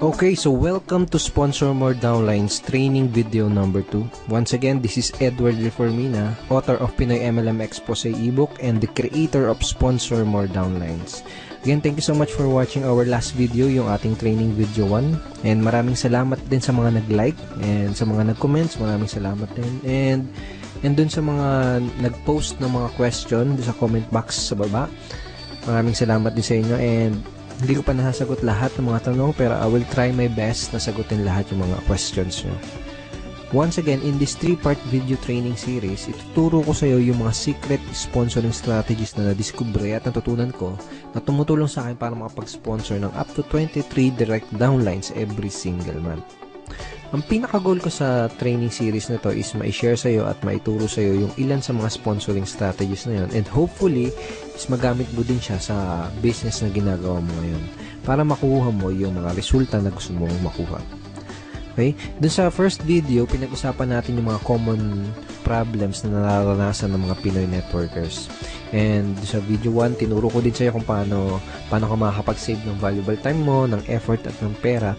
Okay, so welcome to Sponsor More Downlines training video number 2. Once again, this is Edward Reformina, author of Pinoy MLM Expose ebook and the creator of Sponsor More Downlines. Again, thank you so much for watching our last video, yung ating training video 1. And maraming salamat din sa mga nag-like and sa mga nag-comments, maraming salamat din. And dun sa mga nag-post ng mga question sa comment box sa baba, maraming salamat din sa inyo. And hindi ko pa nasasagot lahat ng mga tanong, pero I will try my best na sagutin lahat yung mga questions nyo. Once again, in this 3-part video training series, ituturo ko sa iyo yung mga secret sponsoring strategies na nadiskubre at natutunan ko na tumutulong sa akin para makapag-sponsor ng up to 23 direct downlines every single month. Ang pinaka-goal ko sa training series na to is ma-share sa iyo at maituro sa iyo yung ilan sa mga sponsoring strategies na yun, and hopefully is magamit mo din siya sa business na ginagawa mo ngayon para makuha mo yung mga resulta na gusto mong makuha. Okay? Doon sa first video, pinag-usapan natin yung mga common problems na nararanasan ng mga Pinoy networkers. And sa video 1, tinuro ko din sa iyo kung paano ka makakapag-save ng valuable time mo, ng effort at ng pera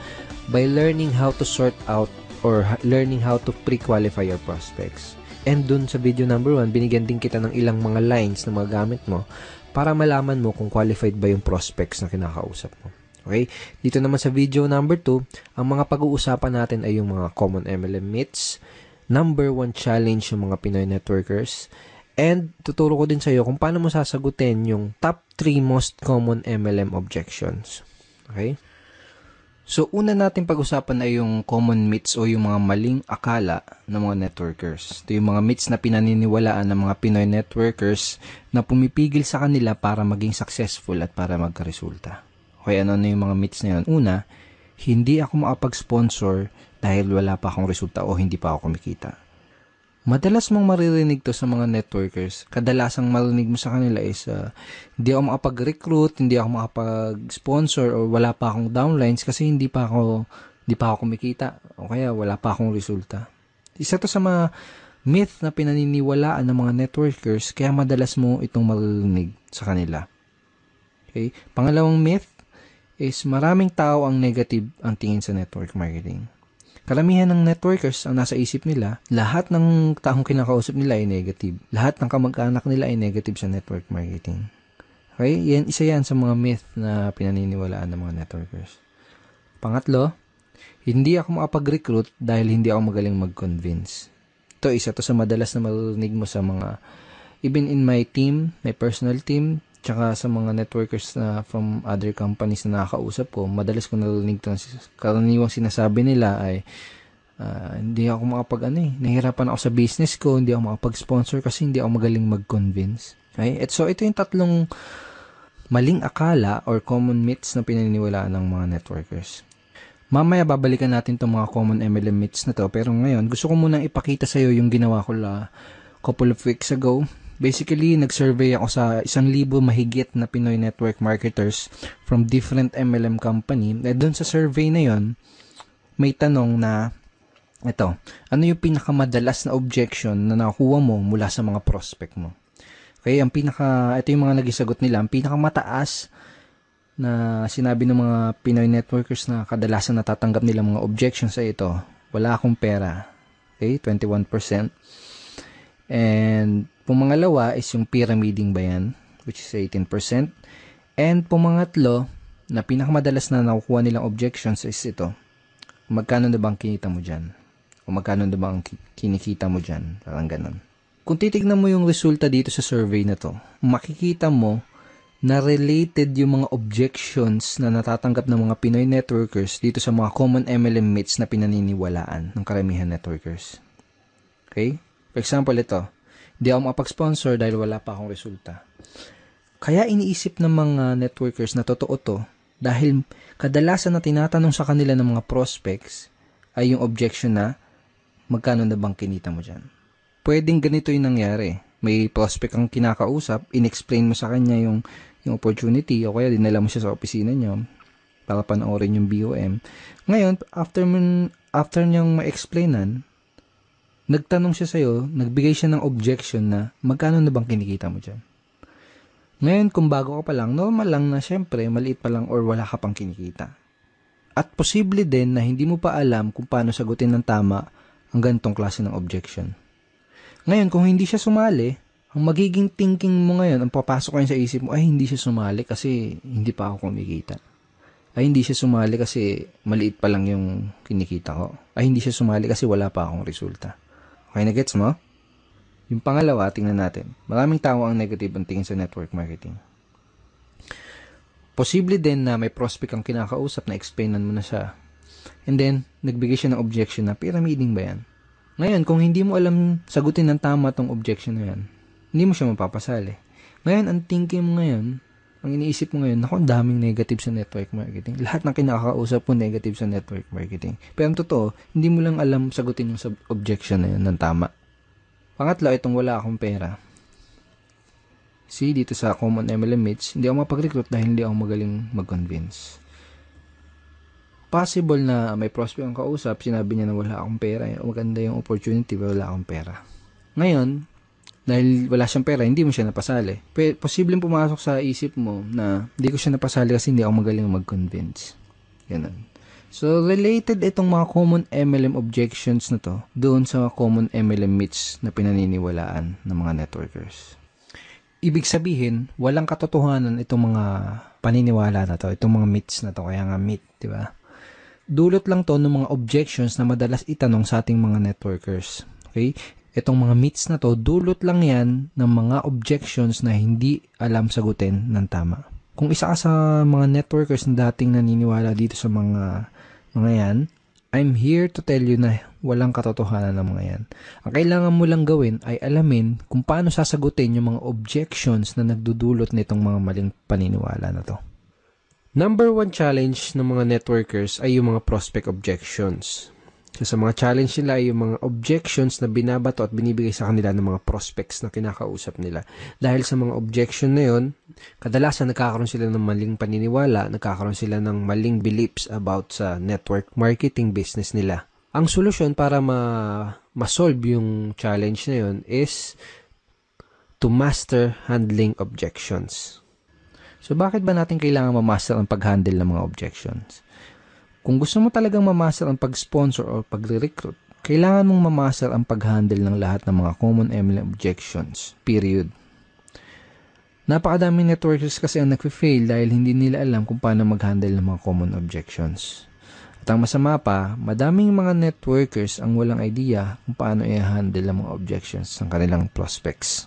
by learning how to sort out or learning how to pre-qualify your prospects. And dun sa video number 1, binigyan din kita ng ilang mga lines na magamit mo para malaman mo kung qualified ba yung prospects na kinakausap mo. Okay? Dito naman sa video number 2, ang mga pag-uusapan natin ay yung mga common MLM myths, number 1 challenge yung mga Pinoy networkers, and tuturo ko din sa iyo kung paano mo sasagutin yung top 3 most common MLM objections. Okay? So, una natin pag-usapan ay yung common myths o yung mga maling akala ng mga networkers. Ito yung mga myths na pinaniniwalaan ng mga Pinoy networkers na pumipigil sa kanila para maging successful at para magkaresulta. Okay, ano yung mga myths na yun? Una, hindi ako makapag-sponsor dahil wala pa akong resulta o hindi pa ako kumikita. Madalas mong maririnig to sa mga networkers. Kadalasang marinig mo sa kanila is hindi ako makapag-recruit, hindi ako makapag-sponsor, o wala pa akong downlines kasi hindi pa ako kumikita o kaya wala pa akong resulta. Isa to sa mga myth na pinaniniwalaan ng mga networkers, kaya madalas mo itong maririnig sa kanila. Okay? Pangalawang myth is maraming tao ang negative ang tingin sa network marketing. Karamihan ng networkers ang nasa isip nila, lahat ng taong kinakausap nila ay negative. Lahat ng kamag-anak nila ay negative sa network marketing. Okay? Isa yan sa mga myth na pinaniniwalaan ng mga networkers. Pangatlo, hindi ako makapag-recruit dahil hindi ako magaling mag-convince. Ito, isa to sa madalas na marinig mo sa mga, even in my team, my personal team, tsaka sa mga networkers na from other companies na nakakausap ko, madalas ko narinig ito. Karaniwang sinasabi nila ay, hindi ako nahihirapan ako sa business ko, hindi ako makapag-sponsor kasi hindi ako magaling mag-convince. Okay? So, ito yung tatlong maling akala or common myths na pinaniniwalaan ng mga networkers. Mamaya babalikan natin itong mga common MLM myths na to, pero ngayon, gusto ko munang ipakita sa iyo yung ginawa ko couple of weeks ago. Basically, nag-survey ako sa 1,000 mahigit na Pinoy network marketers from different MLM company. At doon sa survey na yon, may tanong na, ito, ano yung pinakamadalas na objection na nakuha mo mula sa mga prospect mo? Okay, ito yung mga nagisagot nila. Ang pinakamataas na sinabi ng mga Pinoy networkers na kadalasan natatanggap nila mga objections sa ito, wala akong pera. Okay, 21%. And pumangalawa is yung pyramiding ba yan, which is 18%. And pumangatlo, na pinakamadalas na nakukuha nilang objections is ito. Magkano na bang kinita mo dyan? O magkano na bang kinikita mo dyan? Parang ganun. Kung titignan mo yung resulta dito sa survey na to, makikita mo na related yung mga objections na natatanggap ng mga Pinoy networkers dito sa mga common MLM myths na pinaniniwalaan ng karamihan networkers. Okay? For example, ito. Hindi ako makapag-sponsor dahil wala pa akong resulta. Kaya iniisip ng mga networkers na totoo to dahil kadalasan na tinatanong sa kanila ng mga prospects ay yung objection na magkano na bang kinita mo dyan. Pwedeng ganito yung nangyari. May prospect kang kinakausap, in-explain mo sa kanya yung opportunity o kaya dinala mo siya sa opisina niyo para panoorin yung BOM. Ngayon, after niyang ma-explainan, nagtanong siya sa'yo, nagbigay siya ng objection na magkano na bang kinikita mo dyan. Ngayon, kung bago ka pa lang, normal lang na syempre, maliit pa lang or wala ka pang kinikita. At posible din na hindi mo pa alam kung paano sagutin ng tama ang ganitong klase ng objection. Ngayon, kung hindi siya sumali, ang magiging thinking mo ngayon, ang papasok ngayon sa isip mo, ay hindi siya sumali kasi hindi pa ako kumikita. Ay hindi siya sumali kasi maliit pa lang yung kinikita ko. Ay hindi siya sumali kasi wala pa akong resulta. Okay na gets mo? Yung pangalawa, tingnan natin. Maraming tao ang negative ang tingin sa network marketing. Posible din na may prospect kang kinakausap na explainan mo na siya. And then, nagbigay siya ng objection na pyramiding ba yan? Ngayon, kung hindi mo alam sagutin ng tama tong objection na yan, hindi mo siya mapapasali. Ngayon, ang thinking mo ngayon, ang iniisip mo ngayon, naku, ang daming negative sa network marketing. Lahat ng kinakausap mo negative sa network marketing. Pero ang totoo, hindi mo lang alam sagutin yung objection na yun ng tama. Pangatlo, itong wala akong pera. See, dito sa Common MLM Meets, hindi ako mapag-recruit dahil hindi ako magaling mag-convince. Possible na may prospect ang kausap, sinabi niya na wala akong pera. Maganda yung opportunity, pero wala akong pera. Ngayon, dahil wala siyang pera, hindi mo siya napasali. Posibleng pumasok sa isip mo na hindi ko siya napasali kasi hindi ako magaling mag-convince. Ganun. So, related itong mga common MLM objections na to doon sa common MLM myths na pinaniniwalaan ng mga networkers. Ibig sabihin, walang katotohanan itong mga paniniwala na to, itong mga myths na to, kaya nga myth, di ba? Dulot lang to ng mga objections na madalas itanong sa ating mga networkers. Okay? Itong mga myths na to, dulot lang yan ng mga objections na hindi alam sagutin ng tama. Kung isa ka sa mga networkers na dating naniniwala dito sa mga yan, I'm here to tell you na walang katotohanan ng mga yan. Ang kailangan mo lang gawin ay alamin kung paano sasagutin yung mga objections na nagdudulot nitong mga maling paniniwala na to. Number 1 challenge ng mga networkers ay yung mga prospect objections. So, sa mga challenge nila ay yung mga objections na binabato at binibigay sa kanila ng mga prospects na kinakausap nila. Dahil sa mga objection na yun, kadalasan nagkakaroon sila ng maling paniniwala, nagkakaroon sila ng maling beliefs about sa network marketing business nila. Ang solusyon para ma-solve yung challenge na yun is to master handling objections. So, bakit ba natin kailangan ma-master ang pag-handle ng mga objections? Kung gusto mo talagang ma-master ang pag-sponsor o pag-recruit, kailangan mong ma-master ang pag-handle ng lahat ng mga common MLM objections. Period. Napakadaming networkers kasi ang nag-fail dahil hindi nila alam kung paano mag-handle ng mga common objections. At ang masama pa, madaming mga networkers ang walang idea kung paano i-handle ang mga objections ng kanilang prospects.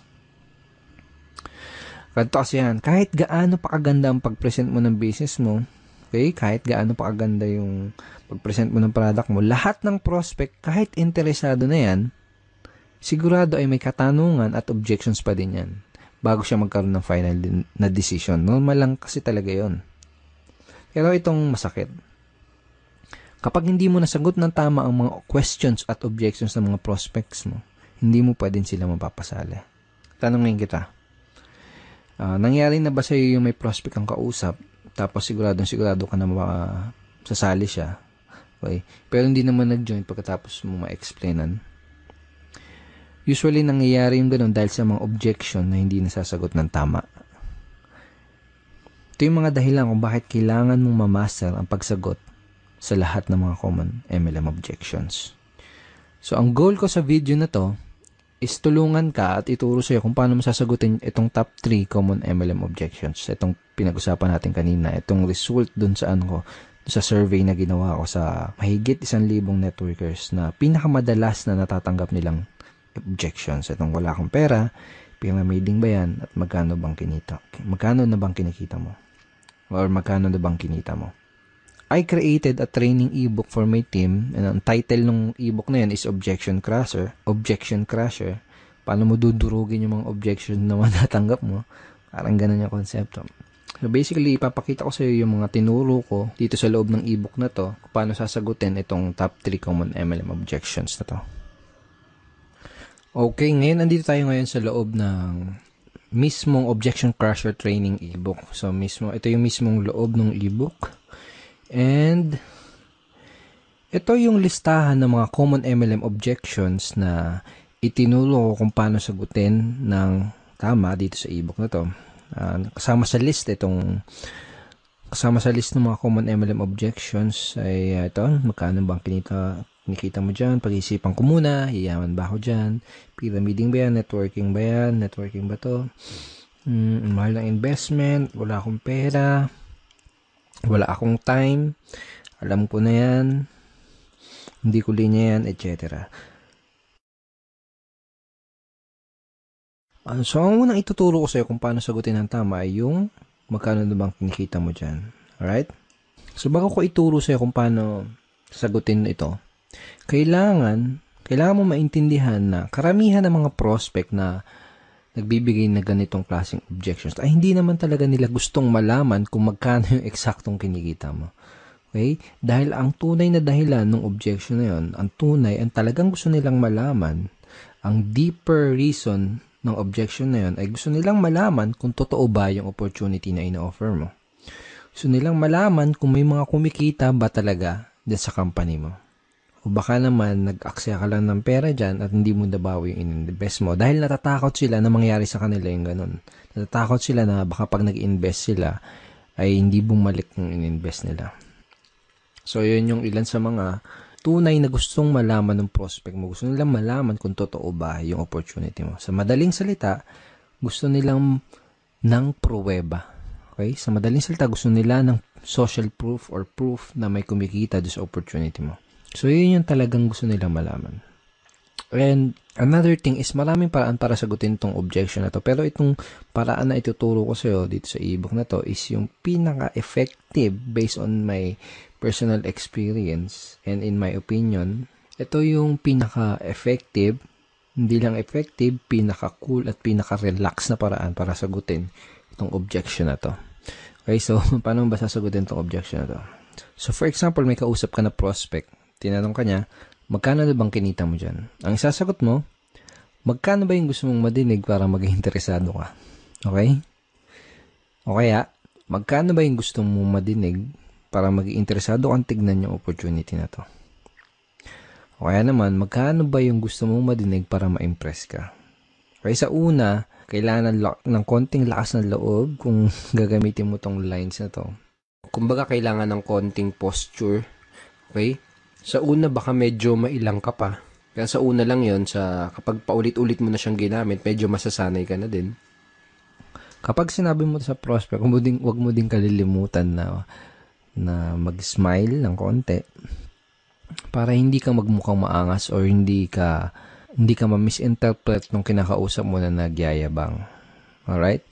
Ganito kasi yan, kahit gaano pa kaganda ang pag-present mo ng business mo, okay, kahit gaano pa kaganda yung pag-present mo ng product mo, lahat ng prospect, kahit interesado na yan, sigurado ay may katanungan at objections pa din yan bago siya magkaroon ng final na decision. Normal lang kasi talaga yon. Pero itong masakit. Kapag hindi mo nasagot ng tama ang mga questions at objections ng mga prospects mo, hindi mo pa din sila mapapasali. Tanongin kita, nangyari na ba sa iyo yung may prospect kang kausap, tapos sigurado ka na sasali siya, okay, pero hindi naman nag-join pagkatapos mo ma-explainan? Usually, nangyayari yung ganun dahil sa mga objection na hindi nasasagot ng tama. Ito yung mga dahilan kung bakit kailangan mong ma-master ang pagsagot sa lahat ng mga common MLM objections. So, ang goal ko sa video na to is tulungan ka at ituro sa'yo kung paano masasagutin itong top 3 common MLM objections. Itong pinag-usapan natin kanina, itong result dun sa sa survey na ginawa ko sa mahigit 1,000 networkers na pinakamadalas na natatanggap nilang objections. Itong wala akong pera, pyramiding ba yan, at magkano bang kinita? Magkano na bang kinikita mo? Or magkano na bang kinita mo? I created a training ebook for my team, and ang title ng ebook na yan is Objection Crusher. Objection Crusher. Paano mo dudurugin yung mga objections na matatanggap mo? Parang ganun yung konsepto. So basically, ipapakita ko sa iyo yung mga tinuro ko dito sa loob ng ebook na to, kung paano sasagutin itong top 3 common MLM objections na to. Okay, ngayon andito tayo ngayon sa loob ng mismong Objection Crusher training ebook. So ito yung mismong loob ng ebook. And ito yung listahan ng mga common MLM objections na itinuro ko kung paano sagutin ng tama dito sa ebook na to. Kasama sa list itong Kasama sa list ng mga common MLM objections ay ito, magkano bang kinikita mo dyan? Pag-isipan ko muna, yayaman ba ako dyan? Pyramiding ba yan? Networking ba yan? Networking ba to? Mahal ng investment, wala akong pera, wala akong time, alam ko na yan, hindi ko linya yan, etc. So, ang unang ituturo ko sa'yo kung paano sagutin ng tama ay yung magkano na bang kinikita mo dyan. Alright? So, bago ko ituro sa'yo kung paano sagutin ito, kailangan mo maintindihan na karamihan ng mga prospect na nagbibigay na ganitong klaseng objections ay hindi naman talaga nila gustong malaman kung magkano yung eksaktong kinikita mo. Okay? Dahil ang tunay na dahilan ng objection na yun, ang talagang gusto nilang malaman, ang deeper reason ng objection na yun ay gusto nilang malaman kung totoo ba yung opportunity na ina-offer mo. Gusto nilang malaman kung may mga kumikita ba talaga dyan sa company mo. O baka naman nag-aksaya ka lang ng pera dyan at hindi mo nabawi yung in-invest mo dahil natatakot sila na mangyari sa kanila yung ganun. Natatakot sila na baka pag nag-invest sila ay hindi bumalik yung in-invest nila. So, yun yung ilan sa mga tunay na gustong malaman ng prospect mo. Gusto nilang malaman kung totoo ba yung opportunity mo. Sa madaling salita, gusto nilang ng pruweba. Okay? Sa madaling salita, gusto nila ng social proof or proof na may kumikita doon sa opportunity mo. So, yun yung talagang gusto nilang malaman. And another thing is maraming paraan para sagutin tong objection na to. Pero itong paraan na ituturo ko sa'yo dito sa ebook na to is yung pinaka-effective based on my personal experience and in my opinion. Ito yung pinaka-effective, hindi lang effective, pinaka-cool at pinaka-relax na paraan para sagutin itong objection na to. Okay, so paano ba sasagutin itong objection na to? So for example, may kausap ka na prospect. Tinanong ka niya, magkano na bang kinita mo dyan? Ang isasagot mo, magkano ba yung gusto mong madinig para maging interesado ka? Okay? O kaya, magkano ba yung gusto mong madinig para maging interesado kang tignan yung opportunity na to? O kaya naman, magkano ba yung gusto mong madinig para ma-impress ka? Okay, sa una, kailangan ng konting lakas ng loob kung gagamitin mo tong lines na to. Kumbaga, kailangan ng konting posture. Okay? Sa una, baka medyo mailang ka pa. Kaya sa una lang yon, kapag paulit-ulit mo na siyang ginamit, medyo masasanay ka na din. Kapag sinabi mo sa prospect, wag mo din kalilimutan na mag-smile ng konti para hindi ka magmukhang maangas or hindi ka ma-misinterpret nung kinakausap mo na nagyayabang. Alright?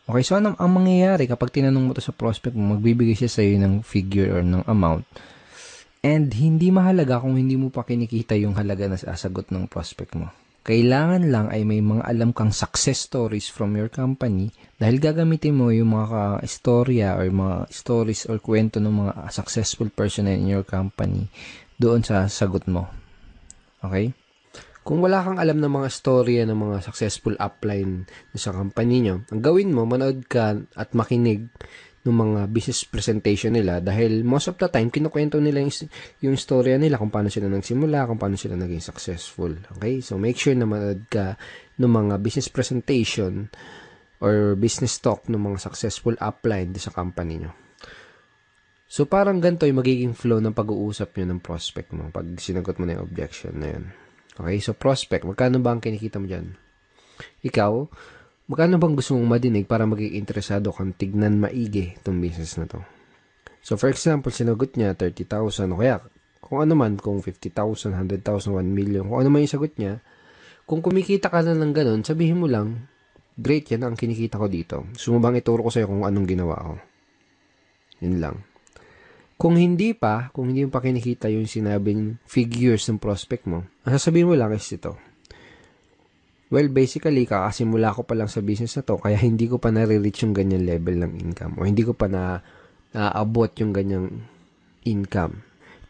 Okay, so ang mangyayari kapag tinanong mo to sa prospect mo, magbibigay siya sa'yo ng figure or ng amount. And hindi mahalaga kung hindi mo pa kinikita yung halaga na sasagot ng prospect mo. Kailangan lang ay may mga alam kang success stories from your company dahil gagamitin mo yung mga istorya or mga stories or kwento ng mga successful person in your company doon sa sagot mo. Okay? Kung wala kang alam ng mga storya ng mga successful upline sa company nyo, ang gawin mo, manood ka at makinig ng mga business presentation nila dahil most of the time, kinukwento nila yung storya nila kung paano sila nagsimula, kung paano sila naging successful. Okay? So, make sure na manood ka ng mga business presentation or business talk ng mga successful upline sa company nyo. So, parang ganito yung magiging flow ng pag-uusap nyo ng prospect mo pag sinagot mo na yung objection na yun. Okay? So, prospect, magkano ba ang kinikita mo dyan? Ikaw, magkano bang gusto mong madinig para maging interesado kang tignan maigi itong business na to? So, for example, sinagot niya 30,000 o kaya kung ano man, kung 50,000, 100,000, 1 million, kung ano man yung sagot niya, kung kumikita ka na ng ganun, sabihin mo lang, great, yan ang kinikita ko dito. Gusto mo bang ituro ko sa'yo kung anong ginawa ko? Yun lang. Kung hindi mo pa kinikita yung sinabing figures ng prospect mo, ang sasabihin mo lang is ito. Well, basically, kakasimula ko pa lang sa business na to, kaya hindi ko pa nare-reach yung ganyan level ng income o hindi ko pa naabot yung ganyang income.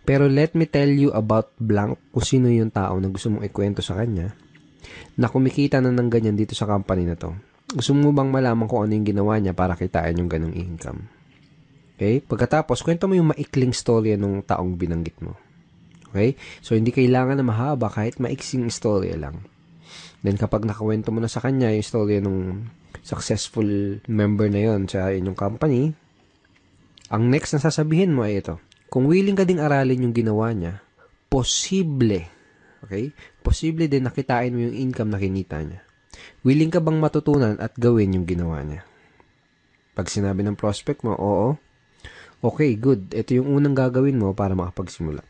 Pero let me tell you about blank kung sino yung tao na gusto mong ikwento sa kanya na kumikita na ng ganyan dito sa company na to. Gusto mo bang malaman kung ano yung ginawa niya para kitain yung ganong income? Okay? Pagkatapos, kwento mo yung maikling storya ng taong binanggit mo. Okay? So, hindi kailangan na mahaba kahit maiksing storya lang. Then, kapag nakawento mo na sa kanya yung storya ng successful member na yon sa inyong company, Ang next na sasabihin mo ay ito. Kung willing ka ding aralin yung ginawa niya, posible, okay? Posible din nakitain mo yung income na kinita niya. Willing ka bang matutunan at gawin yung ginawa niya? Pag sinabi ng prospect mo, oo, okay, good. Ito yung unang gagawin mo para makapagsimula.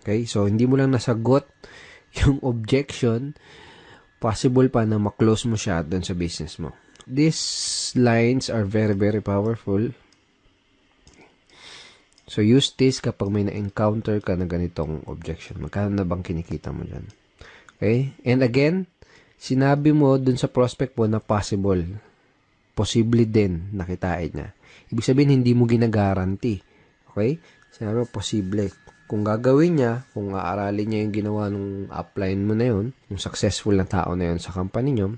Okay? So, hindi mo lang nasagot yung objection, possible pa na maklose mo siya doon sa business mo. These lines are very, very powerful. So, use this kapag may na-encounter ka na ganitong objection. Magkano na bang kinikita mo dyan? Okay? And again, sinabi mo dun sa prospect mo na possible. Posible din nakitain niya. Ibig sabihin, hindi mo ginagaranti. Okay? Sinabi mo, posible. Kung gagawin niya, kung aaralin niya yung ginawa ng upline mo na yun, yung successful na tao na yun sa company niyo,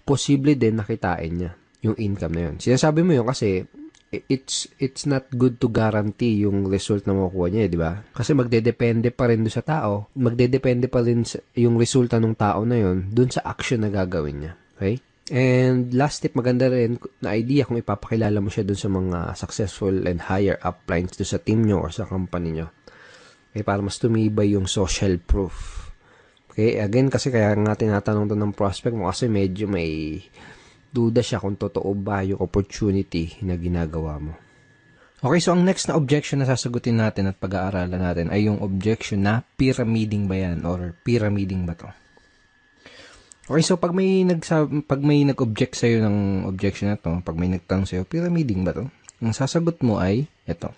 posible din nakitain niya yung income na yun. Sinasabi mo yun kasi it's not good to guarantee yung result na makukuha niya, di ba? Kasi magdedepende pa rin doon sa tao. Magdedepende pa rin yung resulta ng tao na yun doon sa action na gagawin niya. Okay? And last tip, maganda rin na idea kung ipapakilala mo siya doon sa mga successful and higher uplines doon sa team nyo or sa company nyo. Okay, para mas tumibay yung social proof. Okay, again, kasi kaya nga tinatanong to ng prospect mo kasi medyo may duda siya kung totoo ba yung opportunity na ginagawa mo. Okay, so ang next na objection na sasagutin natin at pag-aaralan natin ay yung objection na pyramiding ba yan or pyramiding ba to? Okay, so pag may nag-object sa'yo ng objection na to, pag may nagtanong sa'yo, pyramiding ba to? Ang sasagot mo ay, eto.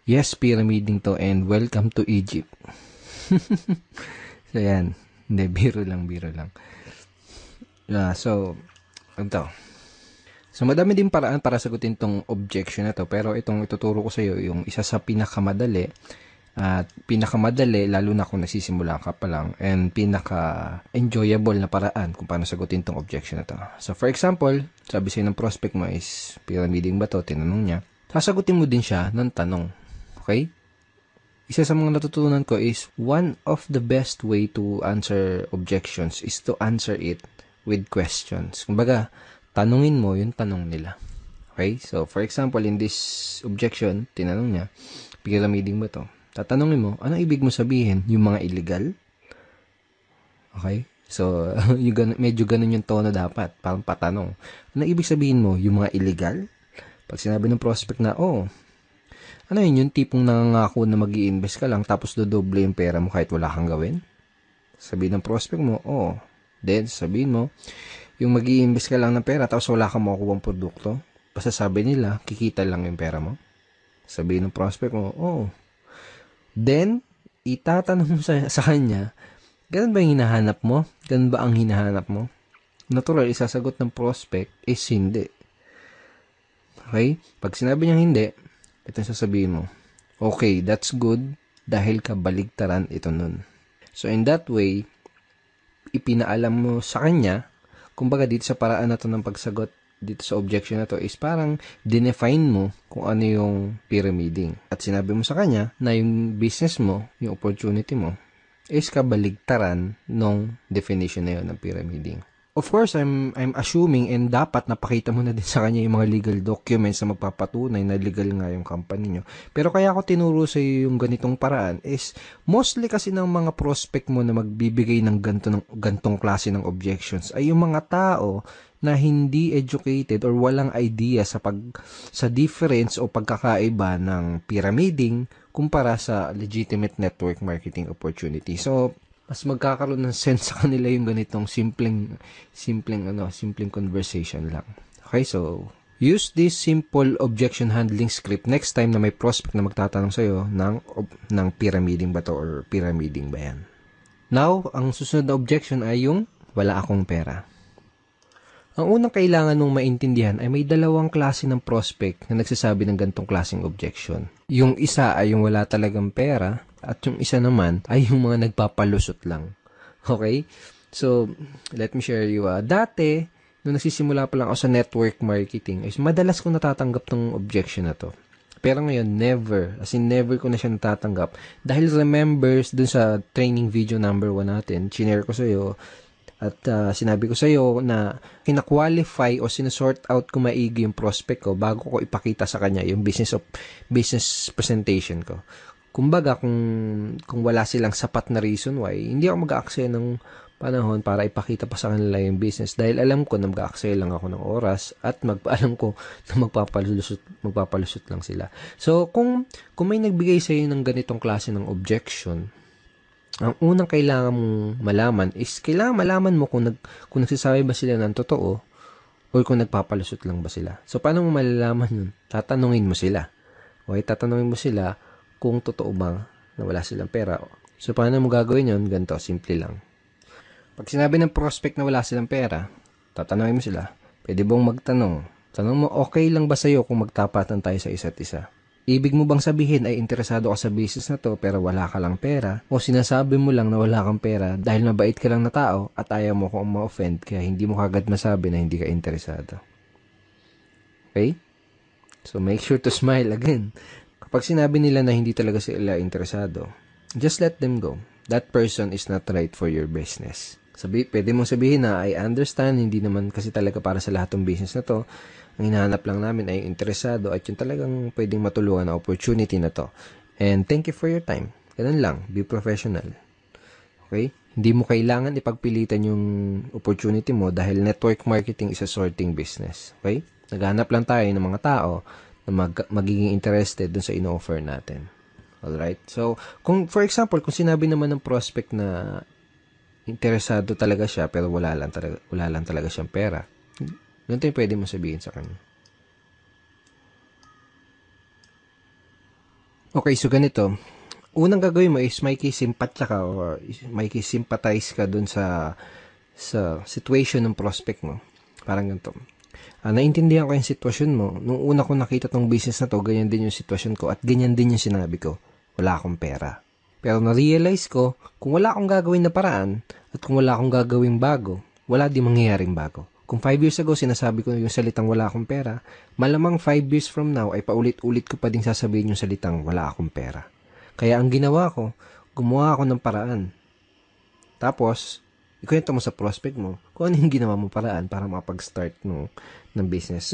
Yes, pyramiding to and welcome to Egypt. So, yan. Hindi, biro lang. So, ito. So, madami din paraan para sagutin tong objection na to, pero itong ituturo ko sa'yo, yung isa sa pinakamadali, at pinakamadali, lalo na kung nagsisimula ka pa lang, and pinaka-enjoyable na paraan kung paano sagutin tong objection na to. So, for example, sabi sa'yo ng prospect mo is, pyramiding ba to? Tinanong niya. Sasagutin mo din siya ng tanong. Okay? Isa sa mga natutunan ko is, one of the best way to answer objections is to answer it with questions. Kumbaga, tanungin mo yung tanong nila. Okay? So, for example, in this objection, tinanong niya, pyramiding ba to? Tatanungin mo, ano ibig mo sabihin? Yung mga illegal? Okay? So, medyo ganun yung tono dapat. Parang patanong. Ano ibig sabihin mo? Yung mga illegal? Pag sinabi ng prospect na, ano yun? Yung tipong nangangako na mag-i-invest ka lang tapos dodoble yung pera mo kahit wala kang gawin? Sabihin ng prospect mo, Then, sabihin mo, yung mag-i-invest ka lang ng pera tapos wala kang makukuha ng produkto. Basta sabi nila, kikita lang yung pera mo. Sabihin ng prospect mo, Then, itatanong mo sa kanya, ganun ba yung hinahanap mo? Ganun ba ang hinahanap mo? Natural, isasagot ng prospect is hindi. Okay? Pag sinabi niya hindi, ito sasabihin mo, okay, that's good, dahil kabaligtaran ito nun. So, in that way, ipinaalam mo sa kanya, kumbaga dito sa paraan na to ng pagsagot, dito sa objection na to is parang dinefine mo kung ano yung pyramiding. At sinabi mo sa kanya na yung business mo, yung opportunity mo, is kabaligtaran nung definition na yun ng pyramiding. Of course, I'm assuming and dapat napakita mo na din sa kanya yung mga legal documents na magpapatunay na legal nga yung company nyo. Pero kaya ako tinuro sa iyo yung ganitong paraan is mostly kasi ng mga prospect mo na magbibigay ng gantong klase ng objections ay yung mga tao na hindi educated or walang idea sa difference o pagkakaiba ng pyramiding kumpara sa legitimate network marketing opportunity. So, mas magkakaroon ng sense sa kanila yung ganitong simpleng conversation lang. Okay, so use this simple objection handling script next time na may prospect na magtatanong sa'yo ng pyramiding ba to or pyramiding ba yan. Now, ang susunod na objection ay yung wala akong pera. Ang unang kailangan mong maintindihan ay may dalawang klase ng prospect na nagsasabi ng ganitong klaseng objection. Yung isa ay yung wala talagang pera at yung isa naman ay yung mga nagpapalusot lang. Okay? So, let me share you. Dati, nung nagsisimula pa lang ako sa network marketing, is madalas ko natatanggap tong objection na to. Pero ngayon, never. As in, never ko na siya natatanggap. Dahil remembers dun sa training video number 1 natin, chinare ko sa'yo, At sinabi ko sa iyo na kina-qualify o sinusort out ko maigi yung prospect ko bago ko ipakita sa kanya yung business presentation ko. Kumbaga, kung wala silang sapat na reason why, hindi ako mag-aaksaya ng panahon para ipakita pa sa kanila yung business dahil alam ko na mag-aaksaya lang ako ng oras at alam ko na magpapalusot lang sila. So, kung may nagbigay sa iyo ng ganitong klase ng objection, ang unang kailangan mong malaman is kailangan malaman mo kung nagsasabi ba sila ng totoo o kung nagpapalusot lang ba sila. So, paano mo malalaman yun? Tatanungin mo sila. Okay, tatanungin mo sila kung totoo ba na wala silang pera. So, paano mo gagawin yun? Ganito, simple lang. Pag sinabi ng prospect na wala silang pera, tatanungin mo sila, pwede bang magtanong? Tanong mo, okay lang ba sa'yo kung magtapatan tayo sa isa't isa? Ibig mo bang sabihin ay interesado ka sa business na to pero wala ka lang pera? O sinasabi mo lang na wala kang pera dahil mabait ka lang na tao at ayaw mo kung ma-offend kaya hindi mo kagad masabi na hindi ka interesado? Okay? So make sure to smile again. Kapag sinabi nila na hindi talaga sila interesado, just let them go. That person is not right for your business. Pwede mong sabihin na I understand, hindi naman kasi talaga para sa lahat ng business na to. Ang hinahanap lang namin ay interesado at yung talagang pwedeng matulungan na opportunity na to. And thank you for your time. Ganun lang. Be professional. Okay? Hindi mo kailangan ipagpilitan yung opportunity mo dahil network marketing is a sorting business. Okay? Naghanap lang tayo ng mga tao na magiging interested dun sa ino-offer natin. Alright? So, for example, kung sinabi naman ng prospect na interesado talaga siya pero wala lang talaga siyang pera, ganito yung pwede mo sabihin sa kanya. Okay, so ganito. Unang gagawin mo is makikisimpatya ka or makikisimpatize ka dun sa situation ng prospect mo. Parang ganito. Naintindihan ko yung sitwasyon mo. Nung una ko nakita tong business na to, ganyan din yung sitwasyon ko at ganyan din yung sinabi ko. Wala akong pera. Pero na-realize ko, kung wala akong gagawin na paraan at kung wala akong gagawin bago, wala din mangyayaring bago. Kung 5 years ago, sinasabi ko yung salitang wala akong pera, malamang 5 years from now ay paulit-ulit ko pa din sasabihin yung salitang wala akong pera. Kaya ang ginawa ko, gumawa ako ng paraan. Tapos, ikwento mo sa prospect mo kung ano yung ginawa mo paraan para makapag-start ng business.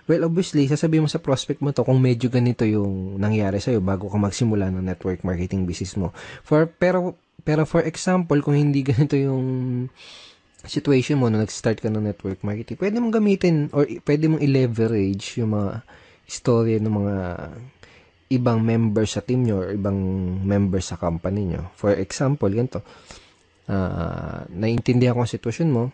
Well, obviously, sasabihin mo sa prospect mo to kung medyo ganito yung nangyari sa'yo bago ka magsimula ng network marketing business mo. Pero for example, kung hindi ganito yung situation mo na nag-start ka ng network marketing, pwede mong gamitin or pwede mong i-leverage yung mga istorya ng mga ibang members sa team nyo or ibang members sa company nyo. For example, ganito, naiintindihan ko ang sitwasyon mo,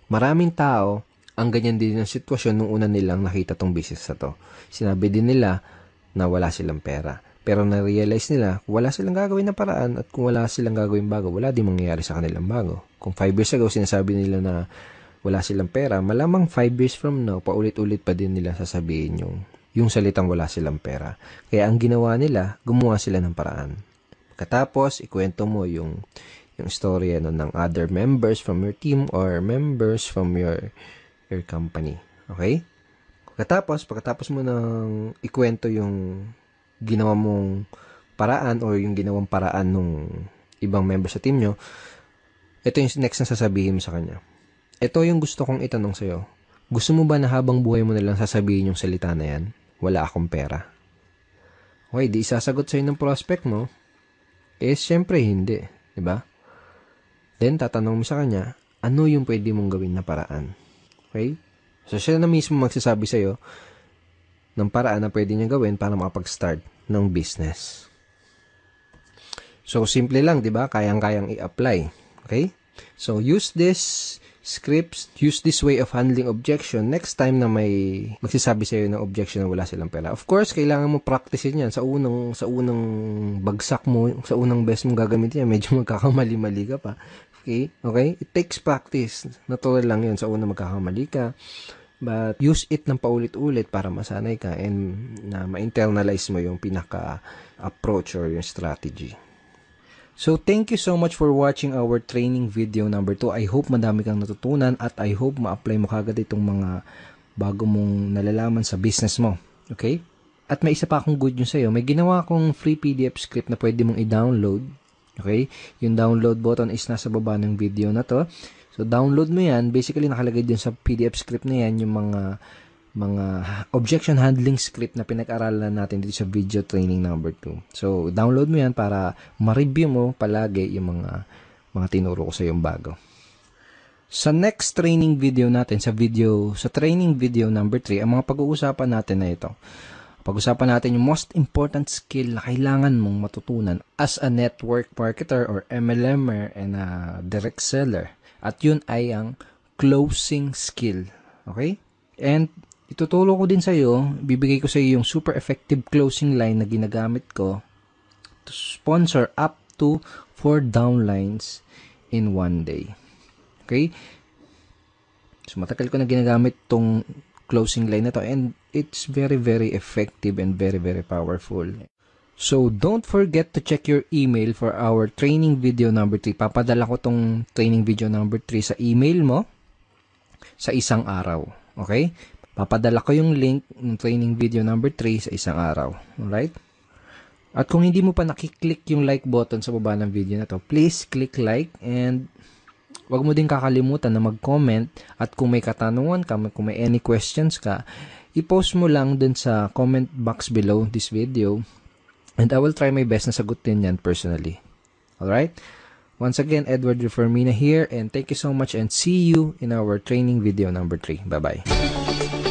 maraming tao ang ganyan din ang sitwasyon nung una nilang nakita tong business na to. Sinabi din nila na wala silang pera. Pero na-realize nila, wala silang gagawin na paraan at kung wala silang gagawin bago, wala din mangyayari sa kanilang bago. Kung 5 years ago, sinasabi nila na wala silang pera, malamang 5 years from now, paulit-ulit pa din nila sasabihin yung salitang wala silang pera. Kaya ang ginawa nila, gumawa sila ng paraan. Katapos, ikwento mo yung story ng other members from your team or members from your company. Okay? Pagkatapos mo nang ikwento yung ginawa mong paraan or yung ginawang paraan nung ibang member sa team nyo, ito yung next na sasabihin mo sa kanya. Ito yung gusto kong itanong sa'yo. Gusto mo ba na habang buhay mo nalang sasabihin yung salita na yan? Wala akong pera. Okay, di isasagot sa'yo ng prospect mo, syempre hindi. Diba? Then, tatanong mo sa kanya, ano yung pwede mong gawin na paraan? Okay? So, siya na mismo magsasabi sa'yo ng paraan na pwede niya gawin para makapag-start ng business. So, simple lang, di ba? Kayang-kayang i-apply. Okay? So, use this scripts, use this way of handling objection next time na may magsasabi sa'yo ng objection na wala silang pera. Of course, kailangan mo practicein yan. Sa unang bagsak mo, sa unang best mong gagamitin yan, medyo magkakamali-mali ka pa. Okay? It takes practice. Natural lang yun. Sa unang magkakamali ka. But use it ng paulit-ulit para masanay ka and na ma-internalize mo yung pinaka-approach or yung strategy. So, thank you so much for watching our training video number 2. I hope madami kang natutunan at I hope ma-apply mo kagad itong mga bago mong nalalaman sa business mo. Okay? At may isa pa akong good news sa'yo. May ginawa akong free PDF script na pwede mong i-download. Okay? Yung download button is nasa baba ng video na to. So, download mo yan. Basically, nakalagay din sa PDF script na yan yung mga objection handling script na pinag-aralan natin dito sa video training number 2. So, download mo yan para ma-review mo palagi yung mga tinuro ko sa yung bago. Sa next training video natin, sa training video number 3, ang mga pag-uusapan natin na ito. Pag-usapan natin yung most important skill na kailangan mong matutunan as a network marketer or MLMer and a direct seller. At yun ay ang closing skill. Okay? And ituturo ko din sa iyo, bibigay ko sa iyo yung super effective closing line na ginagamit ko to sponsor up to 4 downlines in 1 day. Okay? So, matagal ko na ginagamit tong closing line na to and it's very, very effective and very, very powerful. So, don't forget to check your email for our training video number 3. Papadala ko tong training video number 3 sa email mo sa isang araw. Okay? Papadala ko yung link ng training video number 3 sa isang araw. Alright? At kung hindi mo pa nakiklik yung like button sa baba ng video na to, please click like and wag mo din kakalimutan na mag-comment at kung may katanungan ka, kung may any questions ka, i-post mo lang dun sa comment box below this video and I will try my best na sagutin yan personally. Alright? Once again, Edward Reformina here and thank you so much and see you in our training video number 3. Bye-bye.